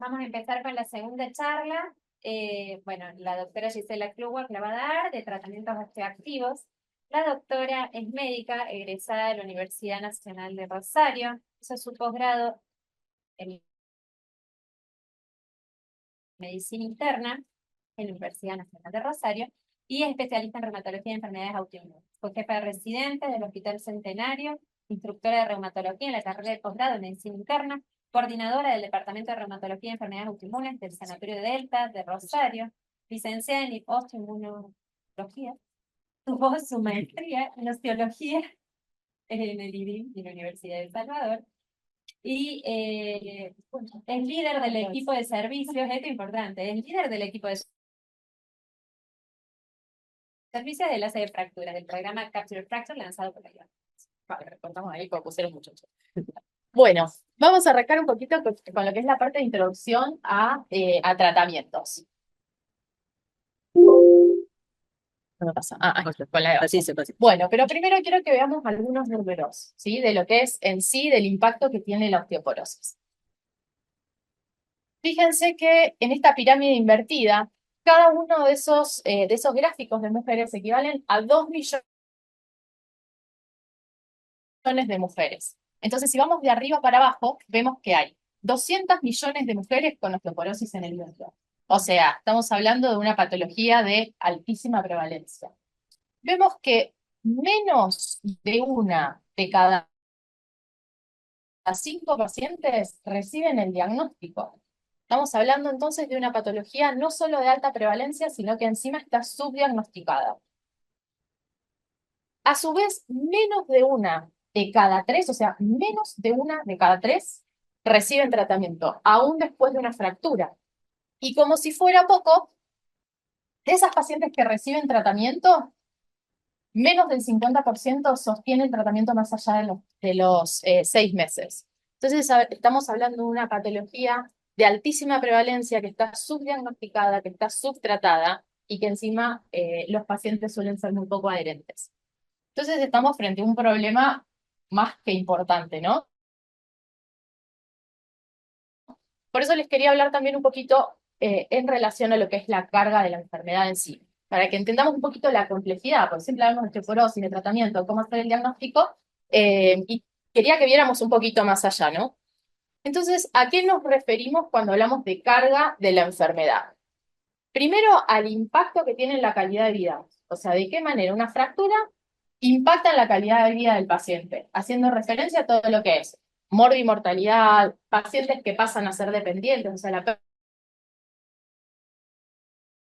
Vamos a empezar con la segunda charla. Bueno, la doctora Gisela Kluwak la va a dar de tratamientos osteoactivos. La doctora es médica, egresada de la Universidad Nacional de Rosario. Hizo su posgrado en medicina interna en la Universidad Nacional de Rosario y es especialista en reumatología y enfermedades autoinmunes. Fue jefa de residente del Hospital Centenario, instructora de reumatología en la carrera de posgrado en medicina interna, coordinadora del Departamento de Reumatología y Enfermedades Autoinmunes del Sanatorio de Delta de Rosario, licenciada en osteoinmunología, tuvo su maestría en osteología en el IDIM de la Universidad de El Salvador y bueno, es líder del equipo de servicios, esto es importante, es líder del equipo de servicios de enlace de fracturas del programa Capture Fracture lanzado por la IARC. Vale, recortamos ahí porque pusieron muchachos. Bueno, vamos a arrancar un poquito con lo que es la parte de introducción a tratamientos. No me pasa. Con la así se pasa. Bueno, pero primero quiero que veamos algunos números, ¿sí? De lo que es en sí, del impacto que tiene la osteoporosis. Fíjense que en esta pirámide invertida, cada uno de esos gráficos de mujeres equivalen a 2 millones de mujeres. Entonces, si vamos de arriba para abajo, vemos que hay 200 millones de mujeres con osteoporosis en el mundo. O sea, estamos hablando de una patología de altísima prevalencia. Vemos que menos de una de cada 5 pacientes reciben el diagnóstico. Estamos hablando entonces de una patología no solo de alta prevalencia, sino que encima está subdiagnosticada. A su vez, menos de una de cada 3, o sea, menos de una de cada 3 reciben tratamiento, aún después de una fractura. Y como si fuera poco, de esas pacientes que reciben tratamiento, menos del 50% sostiene el tratamiento más allá de los 6 meses. Entonces, estamos hablando de una patología de altísima prevalencia que está subdiagnosticada, que está subtratada y que encima los pacientes suelen ser muy poco adherentes. Entonces, estamos frente a un problema más que importante, ¿no? Por eso les quería hablar también un poquito en relación a lo que es la carga de la enfermedad en sí, para que entendamos un poquito la complejidad, porque siempre hablamos de osteoporosis, de tratamiento, cómo hacer el diagnóstico, y quería que viéramos un poquito más allá, ¿no? Entonces, ¿a qué nos referimos cuando hablamos de carga de la enfermedad? Primero, al impacto que tiene en la calidad de vida, o sea, de qué manera una fractura impacta en la calidad de vida del paciente, haciendo referencia a todo lo que es morbimortalidad, pacientes que pasan a ser dependientes, o sea, la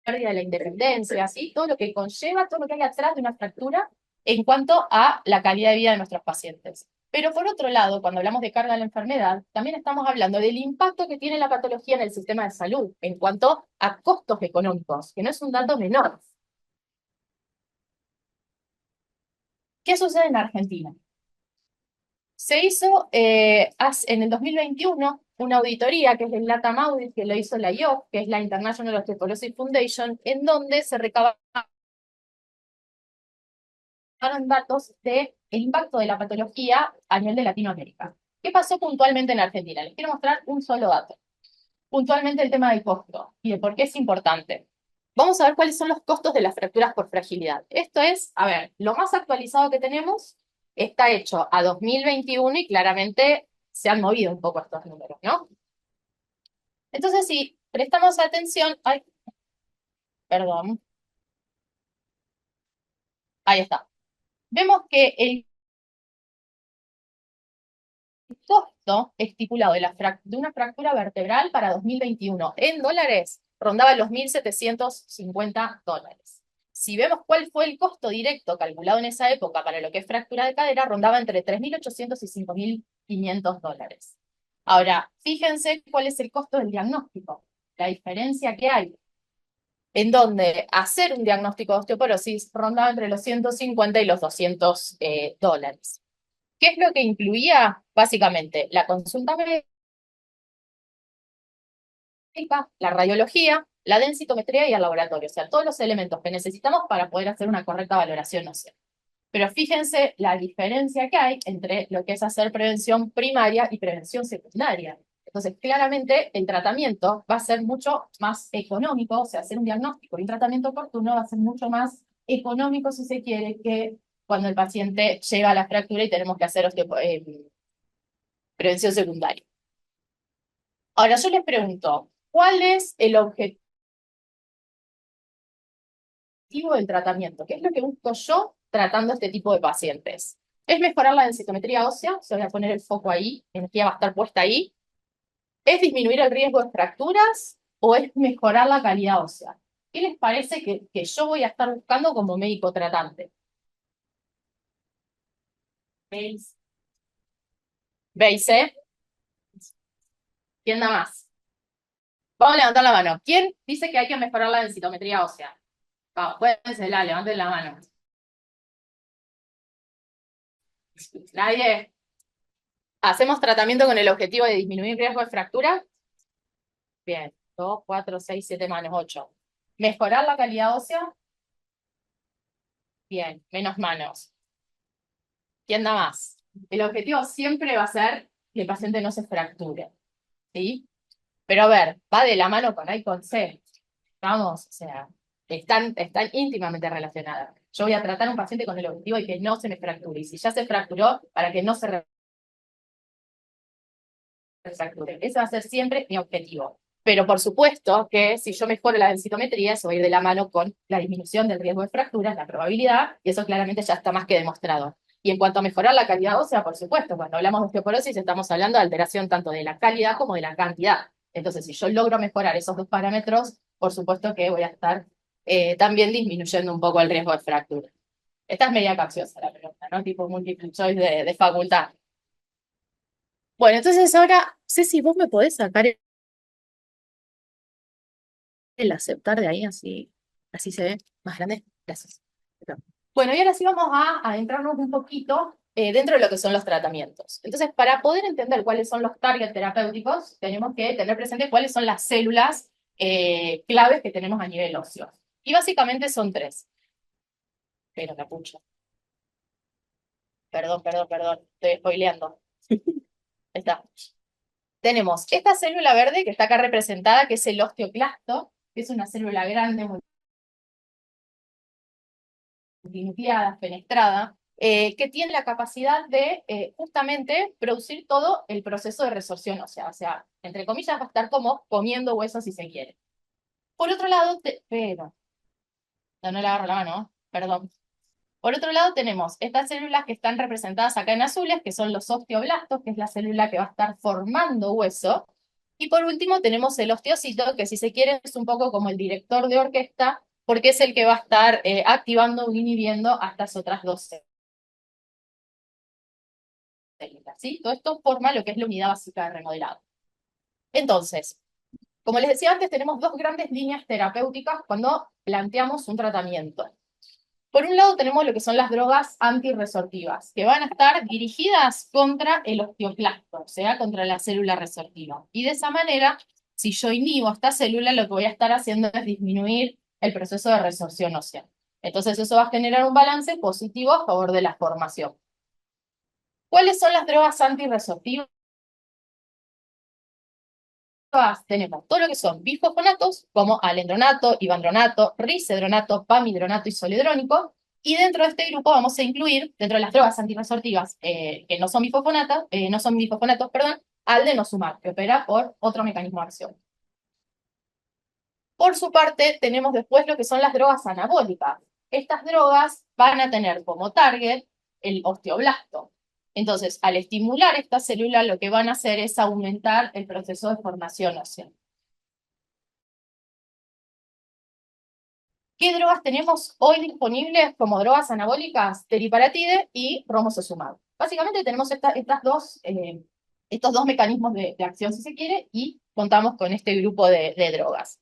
pérdida de la independencia, ¿sí? Todo lo que conlleva, todo lo que hay atrás de una fractura en cuanto a la calidad de vida de nuestros pacientes. Pero por otro lado, cuando hablamos de carga de la enfermedad, también estamos hablando del impacto que tiene la patología en el sistema de salud en cuanto a costos económicos, que no es un dato menor. ¿Qué sucede en Argentina? Se hizo en el 2021 una auditoría, que es el LATAM Audit, que lo hizo la IOF, que es la International Osteoporosis Foundation, en donde se recabaron datos del impacto de la patología a nivel de Latinoamérica. ¿Qué pasó puntualmente en Argentina? Les quiero mostrar un solo dato. Puntualmente el tema del costo y de por qué es importante. Vamos a ver cuáles son los costos de las fracturas por fragilidad. Esto es, a ver, lo más actualizado que tenemos está hecho a 2021 y claramente se han movido un poco estos números, ¿no? Entonces, si prestamos atención, ay, perdón, ahí está. Vemos que el costo estipulado de una fractura vertebral para 2021 en dólares rondaba los $1.750. Si vemos cuál fue el costo directo calculado en esa época para lo que es fractura de cadera, rondaba entre 3.800 y 5.500 dólares. Ahora, fíjense cuál es el costo del diagnóstico, la diferencia que hay, en donde hacer un diagnóstico de osteoporosis rondaba entre los 150 y los 200 dólares. ¿Qué es lo que incluía? Básicamente, la consulta médica, la radiología, la densitometría y el laboratorio, o sea, todos los elementos que necesitamos para poder hacer una correcta valoración ósea. Pero fíjense la diferencia que hay entre lo que es hacer prevención primaria y prevención secundaria. Entonces, claramente el tratamiento va a ser mucho más económico, o sea, hacer un diagnóstico y un tratamiento oportuno va a ser mucho más económico, si se quiere, que cuando el paciente llega a la fractura y tenemos que hacer prevención secundaria. Ahora, yo les pregunto, ¿cuál es el objetivo del tratamiento? ¿Qué es lo que busco yo tratando este tipo de pacientes? ¿Es mejorar la densitometría ósea? Se voy a poner el foco ahí, la energía va a estar puesta ahí. ¿Es disminuir el riesgo de fracturas o es mejorar la calidad ósea? ¿Qué les parece que yo voy a estar buscando como médico tratante? ¿Veis? ¿Veis, eh? ¿Quién da más? Vamos a levantar la mano. ¿Quién dice que hay que mejorar la densitometría ósea? Vamos, cuéntensela, levanten la mano. ¿Nadie? ¿Hacemos tratamiento con el objetivo de disminuir riesgo de fractura? Bien, 2, 4, 6, 7 manos, 8. ¿Mejorar la calidad ósea? Bien, menos manos. ¿Quién da más? El objetivo siempre va a ser que el paciente no se fracture, ¿sí? Pero a ver, va de la mano con A y con C. Vamos, o sea, están íntimamente relacionadas. Yo voy a tratar a un paciente con el objetivo de que no se me fracture. Y si ya se fracturó, para que no se fracture. Ese va a ser siempre mi objetivo. Pero por supuesto que si yo mejoro la densitometría, eso va a ir de la mano con la disminución del riesgo de fracturas, la probabilidad, y eso claramente ya está más que demostrado. Y en cuanto a mejorar la calidad ósea, por supuesto, cuando hablamos de osteoporosis estamos hablando de alteración tanto de la calidad como de la cantidad. Entonces, si yo logro mejorar esos dos parámetros, por supuesto que voy a estar también disminuyendo un poco el riesgo de fractura. Esta es media capciosa la pregunta, ¿no? Tipo multiple choice de facultad. Bueno, entonces ahora, Ceci, vos me podés sacar el aceptar de ahí, así se ve más grande. Gracias. Bueno, y ahora sí vamos a adentrarnos un poquito dentro de lo que son los tratamientos. Entonces, para poder entender cuáles son los targets terapéuticos, tenemos que tener presente cuáles son las células claves que tenemos a nivel óseo. Y básicamente son tres. Pero capucho. Perdón, estoy spoileando. Está. Tenemos esta célula verde que está acá representada, que es el osteoclasto, que es una célula grande, multinucleada, fenestrada, que tiene la capacidad de justamente producir todo el proceso de resorción ósea. O sea, entre comillas, va a estar como comiendo huesos si se quiere. Por otro lado, pero, no le agarro la mano, ¿no? Perdón. Por otro lado, tenemos estas células que están representadas acá en azules, que son los osteoblastos, que es la célula que va a estar formando hueso. Y por último, tenemos el osteocito, que si se quiere es un poco como el director de orquesta, porque es el que va a estar activando o inhibiendo a estas otras dos células, ¿sí? Todo esto forma lo que es la unidad básica de remodelado. Entonces, como les decía antes, tenemos dos grandes líneas terapéuticas cuando planteamos un tratamiento. Por un lado tenemos lo que son las drogas antirresortivas, que van a estar dirigidas contra el osteoclasto, o sea, contra la célula resortiva. Y de esa manera, si yo inhibo esta célula, lo que voy a estar haciendo es disminuir el proceso de resorción ósea. Entonces eso va a generar un balance positivo a favor de la formación. ¿Cuáles son las drogas antirresortivas? Tenemos todo lo que son bifosfonatos, como alendronato, ivandronato, risedronato, pamidronato y zoledrónico. Y dentro de este grupo vamos a incluir, dentro de las drogas antirresortivas que no son bifosfonatos, perdón, al denosumab, que opera por otro mecanismo de acción. Por su parte, tenemos después lo que son las drogas anabólicas. Estas drogas van a tener como target el osteoblasto. Entonces, al estimular esta célula, lo que van a hacer es aumentar el proceso de formación ósea. ¿Qué drogas tenemos hoy disponibles como drogas anabólicas? Teriparatide y romosozumab. Básicamente tenemos estos dos mecanismos de acción, si se quiere, y contamos con este grupo de drogas.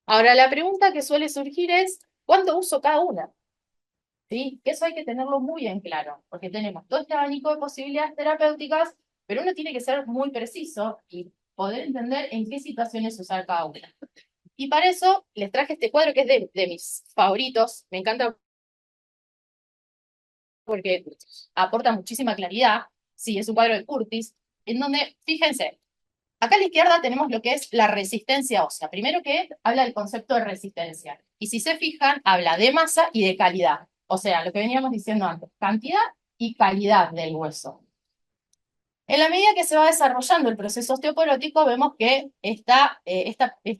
Ahora, la pregunta que suele surgir es, ¿cuánto uso cada una? ¿Sí? Que eso hay que tenerlo muy en claro, porque tenemos todo este abanico de posibilidades terapéuticas, pero uno tiene que ser muy preciso y poder entender en qué situaciones usar cada una. Y para eso les traje este cuadro que es de mis favoritos. Me encanta porque aporta muchísima claridad. Sí, es un cuadro de Curtis, en donde, fíjense, Acá a la izquierda tenemos lo que es la resistencia ósea. Primero que habla del concepto de resistencia. Y si se fijan, habla de masa y de calidad. O sea, lo que veníamos diciendo antes, cantidad y calidad del hueso. En la medida que se va desarrollando el proceso osteoporótico, vemos que esta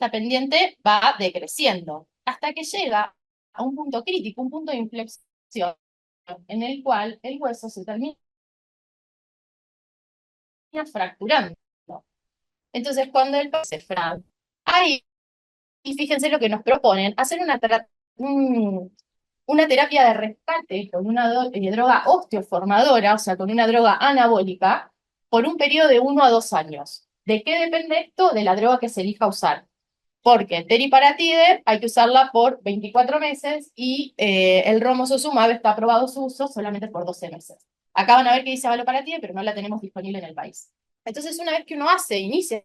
pendiente va decreciendo hasta que llega a un punto crítico, un punto de inflexión, en el cual el hueso se termina fracturando. Entonces, cuando el paciente se fractura, ahí, y fíjense lo que nos proponen, hacer una terapia de rescate con una droga osteoformadora, o sea, con una droga anabólica, por un periodo de 1 a 2 años. ¿De qué depende esto? De la droga que se elija usar. Porque teriparatide hay que usarla por 24 meses y el romosozumab está aprobado su uso solamente por 12 meses. Acá van a ver que dice avaloparatide, pero no la tenemos disponible en el país. Entonces, una vez que uno inicia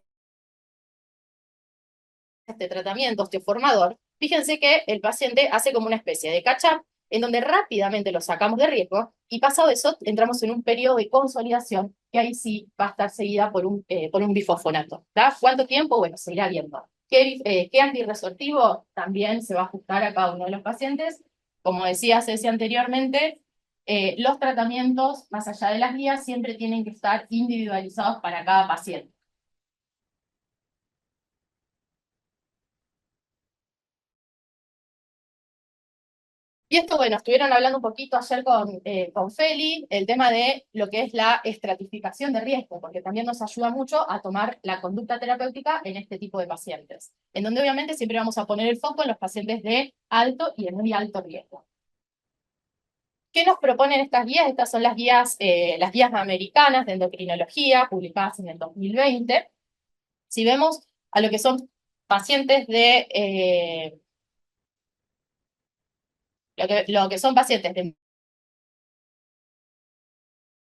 este tratamiento osteoformador, fíjense que el paciente hace como una especie de catch-up en donde rápidamente lo sacamos de riesgo y pasado eso entramos en un periodo de consolidación que ahí sí va a estar seguida por un bifosfonato. ¿Tá? ¿Cuánto tiempo? Bueno, se irá viendo. ¿Qué antirresortivo? También se va a ajustar a cada uno de los pacientes. Como decía Ceci anteriormente, los tratamientos, más allá de las guías, siempre tienen que estar individualizados para cada paciente. Y esto, bueno, estuvieron hablando un poquito ayer con Feli, el tema de lo que es la estratificación de riesgo, porque también nos ayuda mucho a tomar la conducta terapéutica en este tipo de pacientes, en donde obviamente siempre vamos a poner el foco en los pacientes de alto y de muy alto riesgo. ¿Qué nos proponen estas guías? Estas son las guías americanas de endocrinología, publicadas en el 2020. Si vemos a lo que son pacientes lo que son pacientes de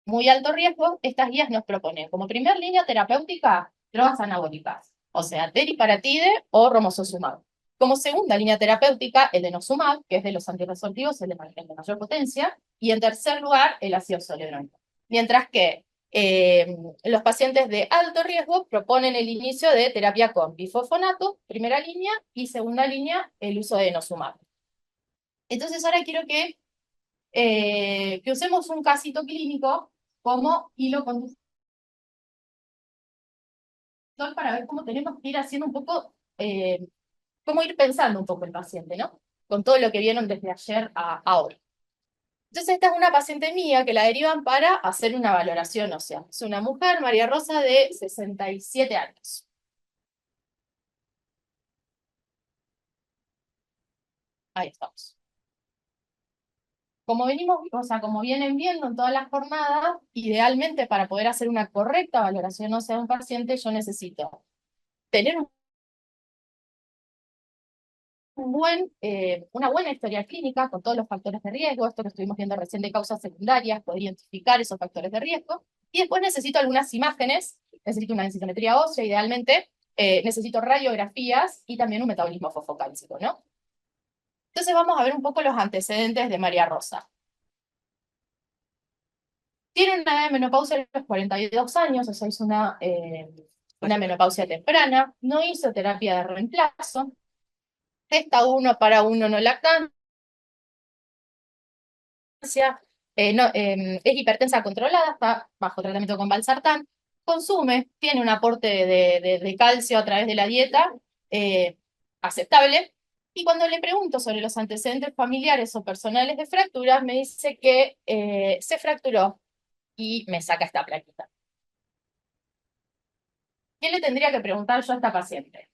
muy alto riesgo, estas guías nos proponen como primer línea terapéutica drogas anabólicas, o sea, teriparatide o romosozumab. Como segunda línea terapéutica, el denosumab, que es de los antirresortivos, el de mayor potencia, y en tercer lugar, el ácido zoledrónico. Mientras que los pacientes de alto riesgo proponen el inicio de terapia con bifosfonato, primera línea, y segunda línea, el uso de denosumab. Entonces ahora quiero que usemos un casito clínico como hilo conductor para ver cómo tenemos que ir haciendo un poco, cómo ir pensando un poco el paciente, ¿no? Con todo lo que vieron desde ayer a hoy. Entonces, esta es una paciente mía que la derivan para hacer una valoración ósea. Es una mujer, María Rosa, de 67 años. Ahí estamos. Como venimos, o sea, como vienen viendo en todas las jornadas, idealmente para poder hacer una correcta valoración ósea de un paciente, yo necesito tener una buena historia clínica con todos los factores de riesgo, esto que estuvimos viendo recién de causas secundarias, poder identificar esos factores de riesgo, y después necesito algunas imágenes, necesito una densitometría ósea, idealmente, necesito radiografías y también un metabolismo fosfocálcico, ¿no? Entonces vamos a ver un poco los antecedentes de María Rosa. Tiene una edad de menopausia a los 42 años, o sea, hizo una menopausia temprana, no hizo terapia de reemplazo, testa 1 para 1 no lactante, es hipertensa controlada, está bajo tratamiento con valsartán, consume, tiene un aporte de calcio a través de la dieta aceptable, y cuando le pregunto sobre los antecedentes familiares o personales de fracturas, me dice que se fracturó y me saca esta plaquita. ¿Qué le tendría que preguntar yo a esta paciente?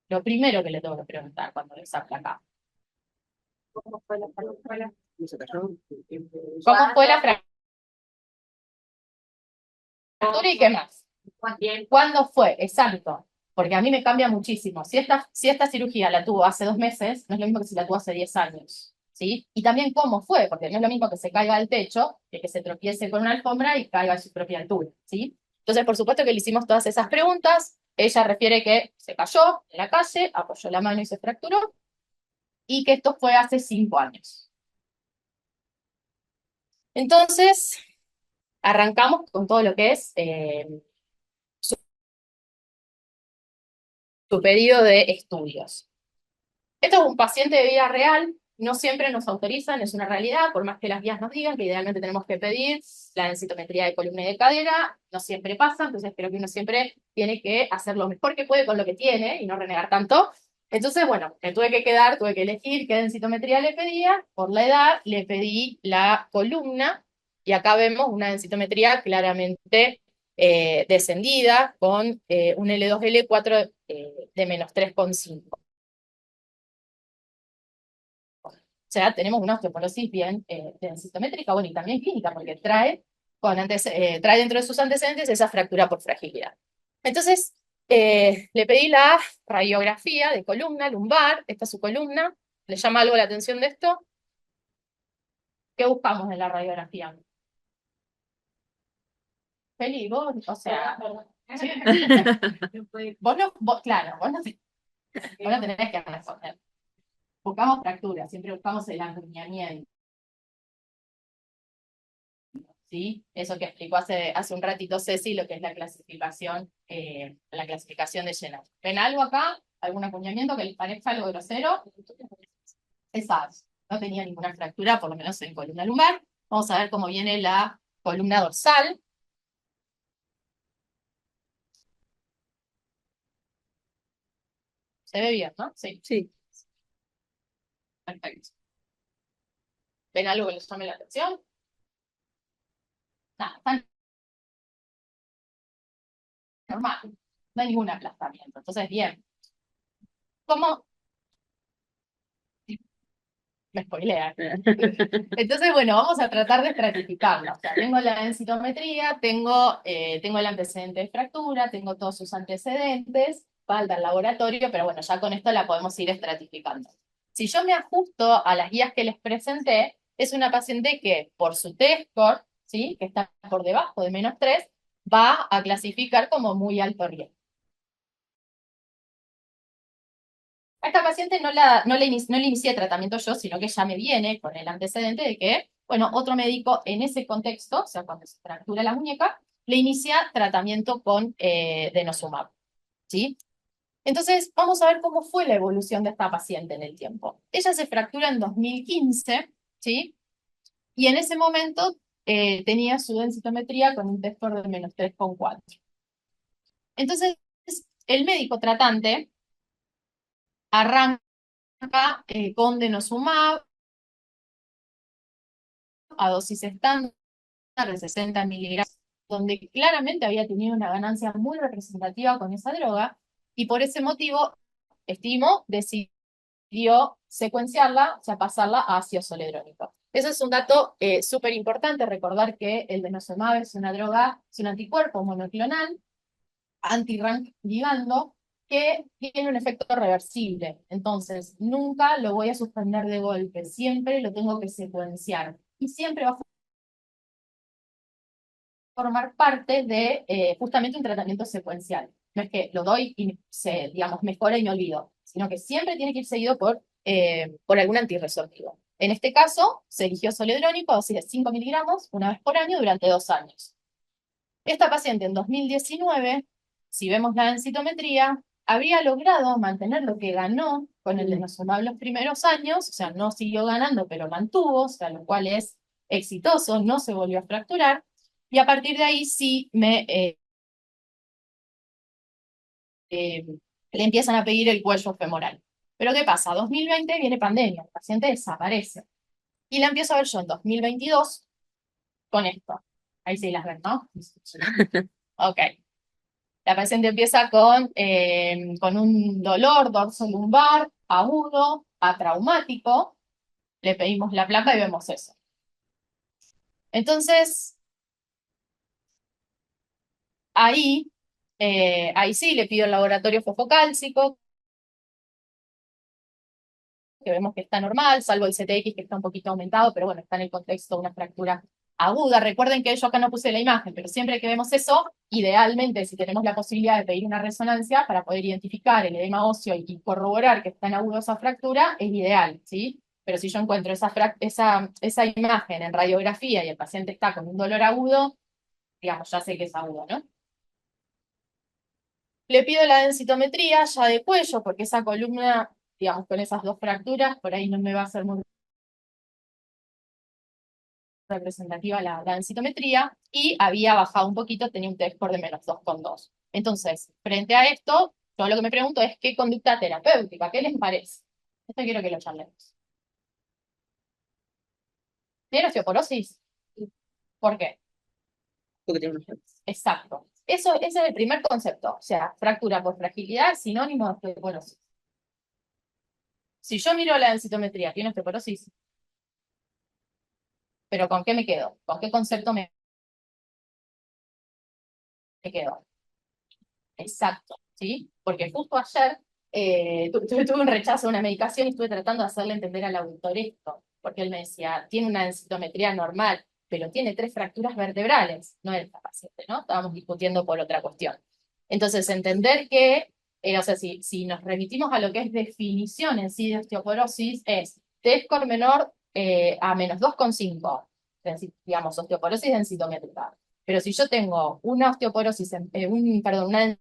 Lo primero que le tengo que preguntar cuando le saca acá. ¿Cómo fue la fractura? ¿Cómo fue la fractura y qué más? ¿Cuándo fue? Exacto. Porque a mí me cambia muchísimo. Si esta cirugía la tuvo hace 2 meses, no es lo mismo que si la tuvo hace 10 años. ¿Sí? Y también cómo fue, porque no es lo mismo que se caiga del techo que se tropiece con una alfombra y caiga a su propia altura. ¿Sí? Entonces, por supuesto que le hicimos todas esas preguntas. Ella refiere que se cayó en la calle, apoyó la mano y se fracturó, y que esto fue hace 5 años. Entonces, arrancamos con todo lo que es tu pedido de estudios. Esto es un paciente de vida real, no siempre nos autorizan, es una realidad, por más que las guías nos digan que idealmente tenemos que pedir la densitometría de columna y de cadera, no siempre pasa, entonces creo que uno siempre tiene que hacer lo mejor que puede con lo que tiene y no renegar tanto. Entonces, bueno, me tuve que elegir qué densitometría le pedía, por la edad le pedí la columna, y acá vemos una densitometría claramente descendida, con un L2-L4 de menos 3,5. O sea, tenemos una osteoporosis bien densitométrica, bueno, y también clínica, porque trae dentro de sus antecedentes esa fractura por fragilidad. Entonces, le pedí la radiografía de columna lumbar, esta es su columna. ¿Le llama algo la atención de esto? ¿Qué buscamos en la radiografía? Feli, vos, o sea, ¿sí? Claro, vos no tenés que responder. Buscamos fracturas, siempre buscamos el acuñamiento. ¿Sí? Eso que explicó hace un ratito Ceci, lo que es la clasificación de Jenner. ¿Ven algo acá? ¿Algún acuñamiento que les parezca algo grosero? Exacto. No tenía ninguna fractura, por lo menos en columna lumbar. Vamos a ver cómo viene la columna dorsal. ¿Se ve bien, no? Sí. Sí. Perfecto. ¿Ven algo que les llame la atención? Nada, está normal. No hay ningún aplastamiento. Entonces, bien. ¿Cómo? Me spoilea. Entonces, bueno, vamos a tratar de estratificarla. O sea, tengo la densitometría, tengo el antecedente de fractura, tengo todos sus antecedentes, falta el laboratorio, pero bueno, ya con esto la podemos ir estratificando. Si yo me ajusto a las guías que les presenté, es una paciente que por su T-score, ¿sí? Que está por debajo de -3, va a clasificar como muy alto riesgo. A esta paciente no le inicié tratamiento yo, sino que ya me viene con el antecedente de que, bueno, otro médico en ese contexto, o sea, cuando se fractura la muñeca, le inicia tratamiento con denosumab, ¿sí? Entonces, vamos a ver cómo fue la evolución de esta paciente en el tiempo. Ella se fractura en 2015, ¿sí? Y en ese momento tenía su densitometría con un T-score de -3,4. Entonces, el médico tratante arranca con denosumab a dosis estándar de 60 miligramos, donde claramente había tenido una ganancia muy representativa con esa droga, y por ese motivo, decidió secuenciarla, o sea, pasarla a ácido zoledrónico. Eso es un dato súper importante, recordar que el denosumab es una droga, es un anticuerpo monoclonal, anti-RANK ligando, que tiene un efecto reversible. Entonces, nunca lo voy a suspender de golpe, siempre lo tengo que secuenciar. Y siempre va a formar parte de justamente un tratamiento secuencial. No es que lo doy y digamos, mejora y me olvido, sino que siempre tiene que ir seguido por algún antirresortivo. En este caso, se eligió zoledrónico, dosis de 5 miligramos, una vez por año durante 2 años. Esta paciente en 2019, si vemos la densitometría, habría logrado mantener lo que ganó con el denosumab los primeros años, o sea, no siguió ganando, pero mantuvo, o sea, lo cual es exitoso, no se volvió a fracturar, y a partir de ahí sí le empiezan a pedir el cuello femoral. Pero ¿qué pasa? 2020 viene pandemia, el paciente desaparece. Y la empiezo a ver yo en 2022 con esto. Ahí sí las ven, ¿no? Ok. La paciente empieza con un dolor dorsolumbar agudo, atraumático. Le pedimos la placa y vemos eso. Entonces, ahí sí le pido el laboratorio fosfocálcico, que vemos que está normal, salvo el CTX que está un poquito aumentado, pero bueno, está en el contexto de una fractura aguda. Recuerden que yo acá no puse la imagen, pero siempre que vemos eso, idealmente, si tenemos la posibilidad de pedir una resonancia para poder identificar el edema óseo y corroborar que está en agudo esa fractura, es ideal, ¿sí? Pero si yo encuentro esa imagen en radiografía y el paciente está con un dolor agudo, digamos, ya sé que es agudo, ¿no? Le pido la densitometría ya de cuello, porque esa columna, digamos, con esas dos fracturas, por ahí no me va a ser muy representativa la densitometría, y había bajado un poquito, tenía un T-score de -2,2. Entonces, frente a esto, yo lo que me pregunto es qué conducta terapéutica, ¿qué les parece? Esto quiero que lo charlemos. ¿Tiene osteoporosis? ¿Por qué? Porque tiene unos genes. Exacto. Ese es el primer concepto. O sea, fractura por fragilidad es sinónimo de osteoporosis. Si yo miro la densitometría, ¿tiene osteoporosis? ¿Pero con qué me quedo? ¿Con qué concepto me quedo? Exacto, ¿sí? Porque justo ayer tuve un rechazo a una medicación y estuve tratando de hacerle entender al auditor esto, porque él me decía, tiene una densitometría normal, pero tiene 3 fracturas vertebrales, no es esta paciente, ¿no? Estábamos discutiendo por otra cuestión. Entonces, entender que, o sea, si nos remitimos a lo que es definición en sí de osteoporosis, es T-score menor a -2,5, digamos, osteoporosis densitométrica. Pero si yo tengo una osteoporosis, perdón, una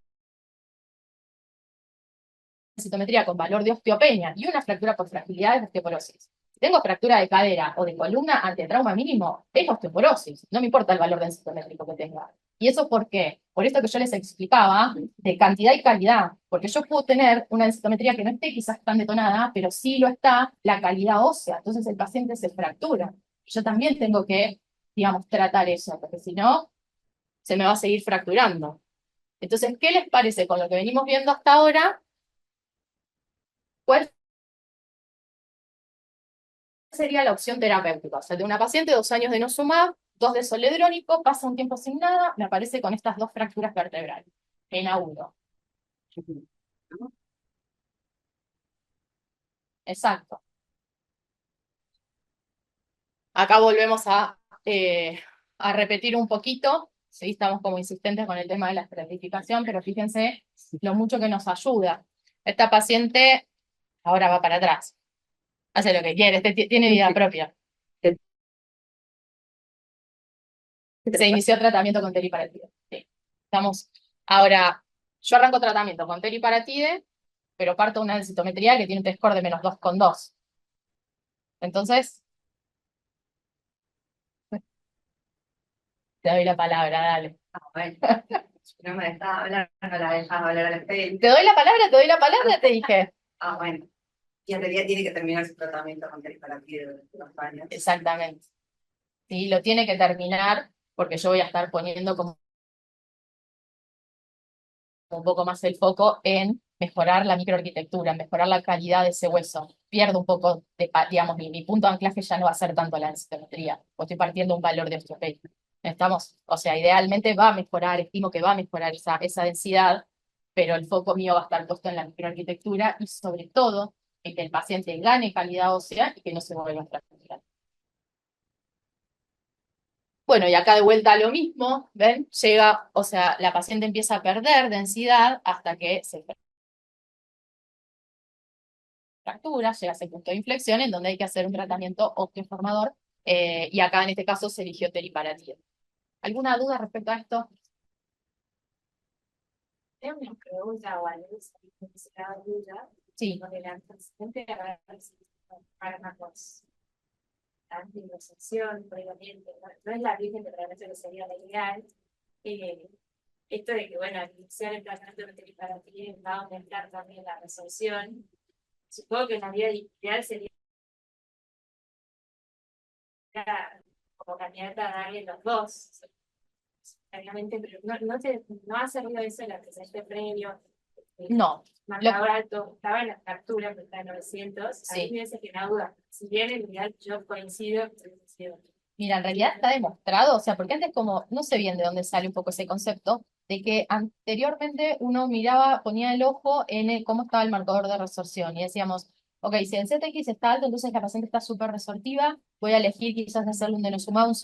densitometría con valor de osteopenia y una fractura por fragilidad de osteoporosis. Si tengo fractura de cadera o de columna ante trauma mínimo, es osteoporosis. No me importa el valor densitométrico que tenga. ¿Y eso por qué? Por esto que yo les explicaba de cantidad y calidad. Porque yo puedo tener una densitometría que no esté quizás tan detonada, pero sí lo está la calidad ósea. Entonces el paciente se fractura. Yo también tengo que, digamos, tratar eso, porque si no, se me va a seguir fracturando. Entonces, ¿qué les parece con lo que venimos viendo hasta ahora? ¿Cuál sería la opción terapéutica? O sea, de una paciente, 2 años de nosumab, 2 de soledrónico, pasa un tiempo sin nada, me aparece con estas 2 fracturas vertebrales en A1. Exacto. Acá volvemos a repetir un poquito. Sí, estamos como insistentes con el tema de la estratificación, pero fíjense lo mucho que nos ayuda. Esta paciente ahora va para atrás. Hace lo que quiere, tiene vida propia. Se inició tratamiento con teriparatide. Sí. Estamos, ahora, yo arranco tratamiento con teriparatide, pero parto de una densitometría que tiene un T-score de -2,2. Entonces, te doy la palabra, dale. Bueno, no me dejaba hablar, no la dejaba hablar a la gente. Te doy la palabra, te dije. Bueno. Y en realidad tiene que terminar su tratamiento con teriparatide de 2 años. Exactamente. Sí, lo tiene que terminar porque yo voy a estar poniendo como un poco más el foco en mejorar la microarquitectura, en mejorar la calidad de ese hueso. Pierdo un poco de, digamos, mi punto de anclaje ya no va a ser tanto la densitometría, o estoy partiendo un valor de osteopenia. Estamos, o sea, idealmente va a mejorar, estimo que va a mejorar esa densidad, pero el foco mío va a estar puesto en la microarquitectura y sobre todo en que el paciente gane calidad ósea y que no se vuelva a fracturar. Bueno, y acá de vuelta lo mismo, ¿ven? Llega, o sea, la paciente empieza a perder densidad hasta que se fractura, llega a ese punto de inflexión en donde hay que hacer un tratamiento osteoformador, y acá en este caso se eligió teriparatide. ¿Alguna duda respecto a esto? Tengo una pregunta o algo que se da duda. Sí. Porque la paciente habrá recibido fármacos anticoncepción, previamente, no es la virgen que realmente lo sería la ideal. Esto de que, bueno, al iniciar el tratamiento de teriparatide va a aumentar también la resolución. Supongo que en la vida ideal sería como candidata a darle los dos, obviamente, pero no ha servido eso el antecedente previo. No. Marcador alto, estaba en la captura, pero está en 900. Sí. A mí me dice que no duda. Si bien en realidad yo coincido. Mira, en realidad está demostrado, o sea, porque antes como, no sé bien de dónde sale un poco ese concepto, de que anteriormente uno miraba, ponía el ojo en cómo estaba el marcador de resorción y decíamos, ok, si el ZX está alto, entonces la paciente está súper resortiva, voy a elegir quizás hacerle un denosumab, un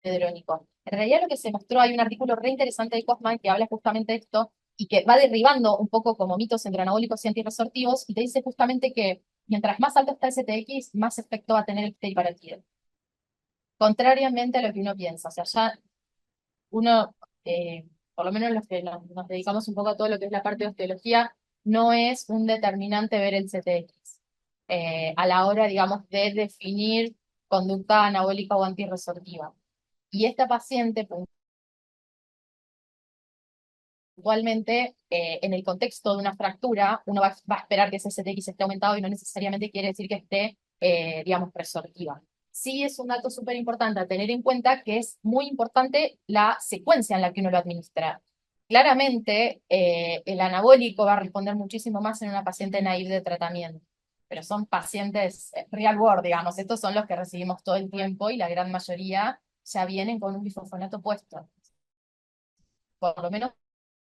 soledrónico. En realidad lo que se mostró, hay un artículo re interesante de Kaufman que habla justamente de esto y que va derribando un poco como mitos entre anabólicos y antirresortivos y te dice justamente que mientras más alto está el CTX, más efecto va a tener el teriparatide. Contrariamente a lo que uno piensa, o sea, ya uno por lo menos los que nos dedicamos un poco a todo lo que es la parte de osteología, no es un determinante ver el CTX. A la hora, digamos, de definir conducta anabólica o antirresortiva. Y esta paciente puntualmente, en el contexto de una fractura, uno va a esperar que ese CTX esté aumentado y no necesariamente quiere decir que esté, digamos, resortiva. Sí es un dato súper importante a tener en cuenta que es muy importante la secuencia en la que uno lo administra. Claramente, el anabólico va a responder muchísimo más en una paciente naive de tratamiento, pero son pacientes real world, digamos, estos son los que recibimos todo el tiempo y la gran mayoría ya vienen con un bifosfonato puesto. Por lo menos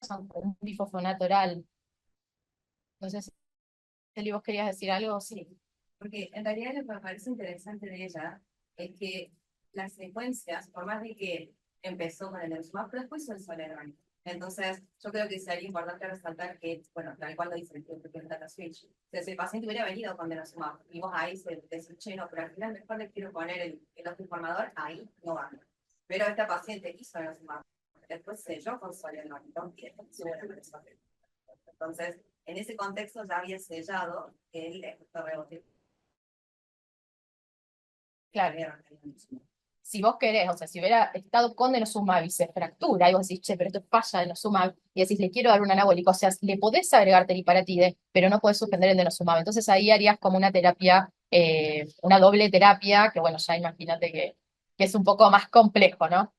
son con un bifosfonato oral. No sé si Eli, vos querías decir algo, sí. Porque en realidad lo que me parece interesante de ella es que las secuencias, por más de que empezó con el denosumab, pero después hizo el soledad. Entonces, yo creo que sería importante resaltar que, bueno, tal cual lo dice el data switch. Si el paciente hubiera venido con denosumab y vos ahí se decís, no, pero al final mejor le quiero poner el osteoinformador, ahí no va. Pero esta paciente hizo denosumab, después selló con soledad, entonces, en ese contexto ya había sellado el efecto rebote. Claro. Si vos querés, o sea, si hubiera estado con denosumab y se fractura, y vos decís, che, pero esto es falla denosumab, y decís, le quiero dar un anabólico, o sea, le podés agregar teriparatide, pero no podés suspender el denosumab. Entonces ahí harías como una terapia, una doble terapia, que bueno, ya imagínate que es un poco más complejo, ¿no?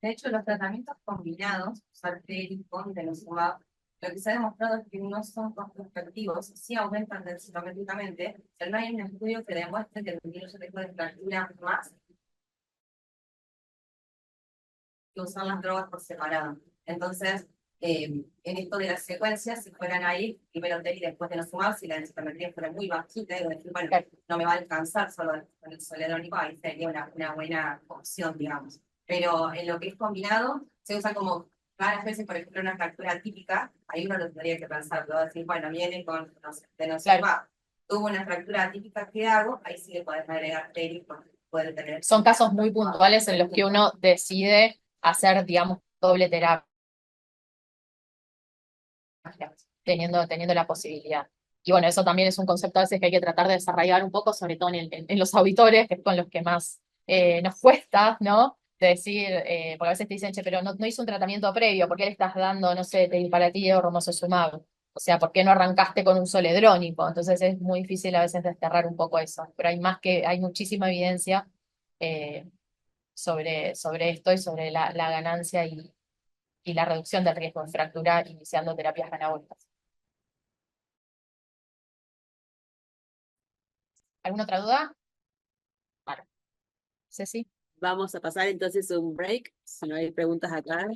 De hecho, los tratamientos combinados, Salteri con denosumab, lo que se ha demostrado es que no son prospectivos, sí aumentan densitométricamente, pero no hay un estudio que demuestre que disminuye el riesgo de fractura más que usar las drogas por separado. Entonces, en esto de las secuencias, si fueran ahí, primero Teri y después denosumab, si la densitometría fuera muy bajita, y decir, bueno, no me va a alcanzar solo con el soledrónico, ahí sería una buena opción, digamos. Pero en lo que es combinado, se usa como raras veces, por ejemplo, una fractura típica, ahí uno lo tendría que pensar, luego decir, bueno, viene con, no sé, denosumab, tuvo una fractura típica, ¿qué hago? Ahí sí le podés agregar Teri, porque puede tener... Son casos muy puntuales en los que uno decide hacer, digamos, doble terapia, teniendo la posibilidad. Y bueno, eso también es un concepto a veces que hay que tratar de desarrollar un poco, sobre todo en los auditores, que es con los que más nos cuesta, ¿no? De decir, porque a veces te dicen, che, pero no hizo un tratamiento previo, ¿por qué le estás dando, no sé, teriparatide o romosozumab? O sea, ¿por qué no arrancaste con un soledrónico? Entonces es muy difícil a veces desterrar un poco eso, pero hay muchísima evidencia eh, sobre esto y sobre la ganancia y la reducción del riesgo de fractura iniciando terapias anabólicas. ¿Alguna otra duda? Vale. Ceci. Vamos a pasar entonces un break, si no hay preguntas acá.